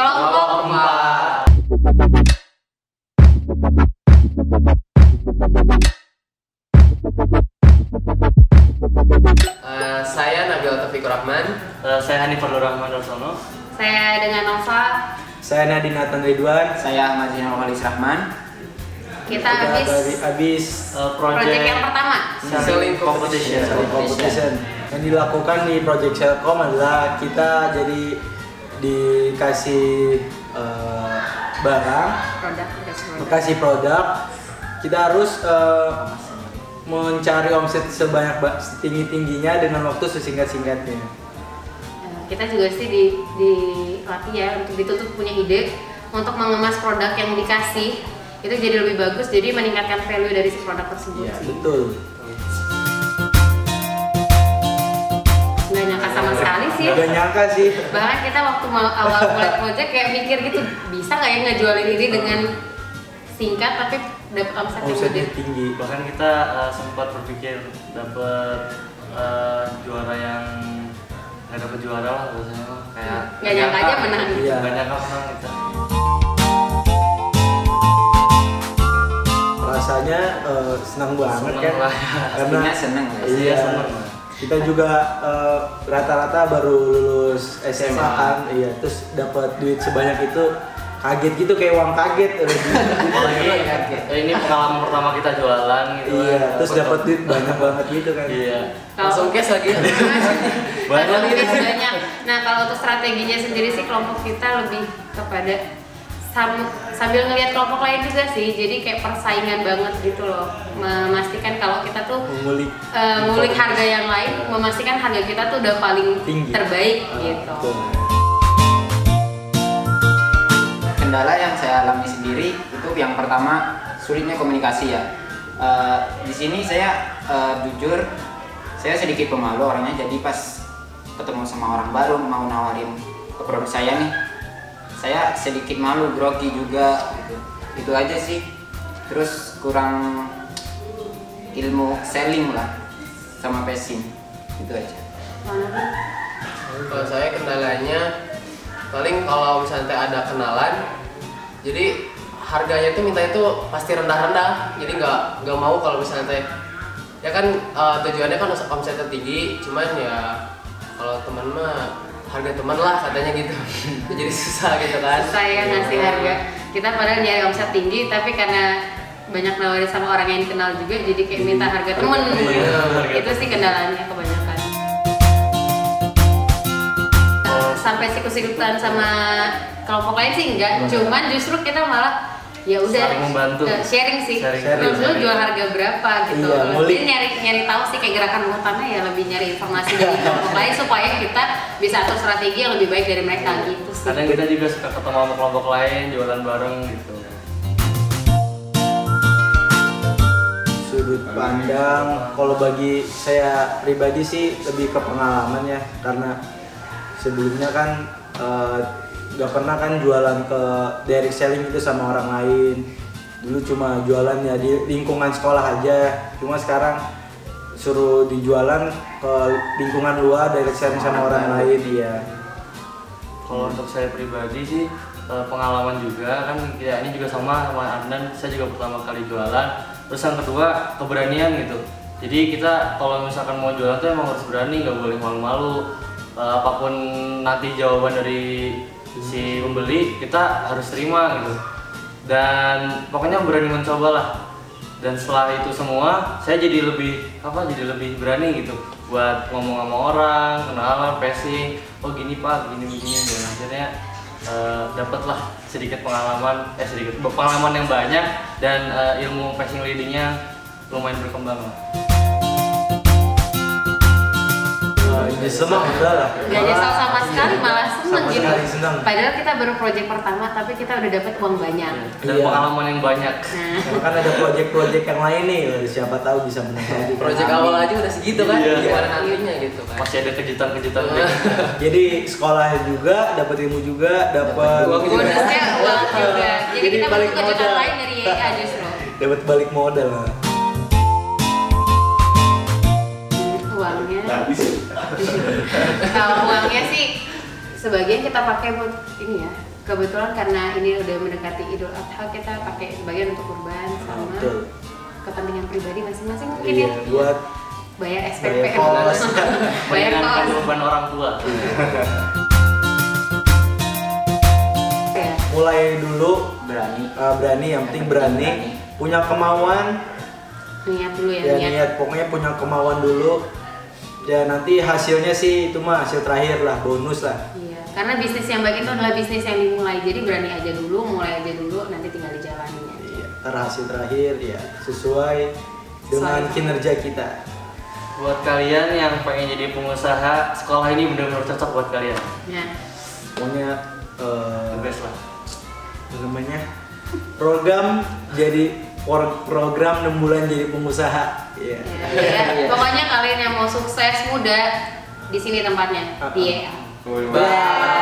Kelompok 4. Saya Nabil Taufikur Rahman. Saya Hanifar Rahman Darsono. Saya dengan Nova. Saya Nadine Nathan Ridwan. Saya Ahmad Zainal Khalis Rahman. Kita habis project yang pertama, Selling Competition. Yang dilakukan di Project Selkom adalah kita jadi dikasih barang, dikasih produk. Kita harus mencari omset setinggi-tingginya dengan waktu sesingkat-singkatnya. Kita juga sih dilatih ya untuk dituntut punya ide untuk mengemas produk yang dikasih itu jadi lebih bagus, jadi meningkatkan value dari si produk tersebut. Iya, sih. betul. Nggak nyangka sama sekali sih. Nggak nyangka sih. Bahkan kita waktu awal mulai project kayak mikir gitu, bisa nggak ya ngejualin ini dengan singkat tapi dapat omset yang gede. Tinggi. Bahkan kita sempat berpikir dapat juara yang nggak dapat juara lah biasanya kayak nggak nyangka aja menang. Iya. Nggak nyangka menang kita. Rasanya senang banget kan, karena seneng lah. iya, senang. kita juga rata-rata baru lulus SMA kan, iya, terus dapat duit sebanyak itu kaget gitu, kayak uang kaget. Ini pengalaman pertama kita jualan gitu. Iya, terus dapat duit banyak banget gitu kan. Iya. Langsung cash lagi. Banyak. Nah, kalau untuk strateginya sendiri sih kelompok kita lebih kepada sambil ngelihat kelompok lain juga sih, jadi kayak persaingan banget gitu loh, memastikan kalau kita tuh ngulik harga yang lain, memastikan harga kita tuh udah paling tinggi, terbaik gitu. Betul. Kendala yang saya alami sendiri itu yang pertama sulitnya komunikasi ya. Di sini saya jujur saya sedikit pemalu orangnya, jadi pas ketemu sama orang baru mau nawarin ke produk saya nih, saya sedikit malu, grogi juga gitu. Itu aja sih. Terus kurang ilmu selling lah sama passing, itu aja. Kalau saya kendalanya paling kalau misalnya ada kenalan, jadi harganya tuh minta itu pasti rendah-rendah, jadi nggak mau kalau misalnya ya kan tujuannya kan omsetnya tinggi, cuman ya kalau teman mah harga teman lah katanya gitu. Jadi susah gitu kan. Susah ya ngasih harga. Kita padahal nyari omset tinggi, tapi karena banyak nawarin sama orang yang dikenal juga, jadi kayak minta harga temen. Itu sih kendalanya kebanyakan. Sampai sikut-sikutan sama kelompok lain sih enggak, cuman justru kita malah ya udah sharing sih. Lu jual harga berapa gitu. Iya, Jadi nyari tahu sih kayak gerakan utamanya ya, lebih nyari informasi dari kelompok lain supaya kita bisa atur strategi yang lebih baik dari mereka gitu sih. Kadang kita juga suka ketemu sama kelompok lain, jualan bareng gitu. Sudut pandang, kalau bagi saya pribadi sih lebih ke pengalaman ya, karena sebelumnya kan gak pernah kan jualan ke direct selling itu sama orang lain. Dulu cuma jualan ya di lingkungan sekolah aja, cuma sekarang suruh dijualan ke lingkungan luar, direct selling sama orang lain. Iya. Kalau untuk saya pribadi sih pengalaman juga kan ya, ini juga sama Andan, saya juga pertama kali jualan. Terus yang kedua keberanian gitu. Jadi kita kalau misalkan mau jualan tuh emang harus berani, nggak boleh malu-malu. Apapun nanti jawaban dari si pembeli kita harus terima gitu, dan pokoknya berani mencoba lah. Dan setelah itu semua saya jadi lebih berani gitu buat ngomong sama orang, kenalan, passing, oh gini pak, gini dan akhirnya dapatlah sedikit pengalaman yang banyak, dan ilmu passing leadingnya lumayan berkembang lah. Nyesel mah enggak lah. Gak nyesel sama sekali, malah seneng gitu. Senang. Padahal kita baru project pertama, tapi kita udah dapat uang banyak. Dan pengalaman yang banyak. Kan ada project-project yang lain nih, siapa tahu bisa menang lagi. Project awal aja udah segitu kan, gimana nantinya gitu kan. Masih ada kejutan-kejutan. Jadi sekolah juga, dapat ilmu juga, dapat bonusnya uang juga. Jadi kita butuh kejutan lain dari YA justru. Dapat balik modal lah. Uangnya. Kalau uangnya sih sebagian kita pakai buat ini ya, kebetulan karena ini udah mendekati Idul Adha, kita pakai sebagian untuk kurban sama Betul. kepentingan pribadi masing-masing mungkin Iya, ya. buat Bayar SPP, bayar kos. bayar Meringankan kos. beban orang tua. Ya. Mulai dulu berani. yang penting berani, punya kemauan, Niat dulu ya, ya niat, pokoknya punya kemauan dulu. Ya nanti hasilnya sih itu mah hasil terakhir lah, bonus lah. Iya, karena bisnis yang baik itu adalah bisnis yang dimulai. Jadi berani aja dulu, mulai aja dulu, nanti tinggal dijalanin aja. Iya, ntar hasil terakhir ya sesuai dengan kinerja kita. Buat kalian yang pengen jadi pengusaha, sekolah ini benar-benar cocok buat kalian. Ya. Pokoknya The best lah. namanya program program 6 bulan jadi pengusaha. Iya. Ya. Pokoknya kalian yang mau sukses muda, di sini tempatnya. Iya. Bye.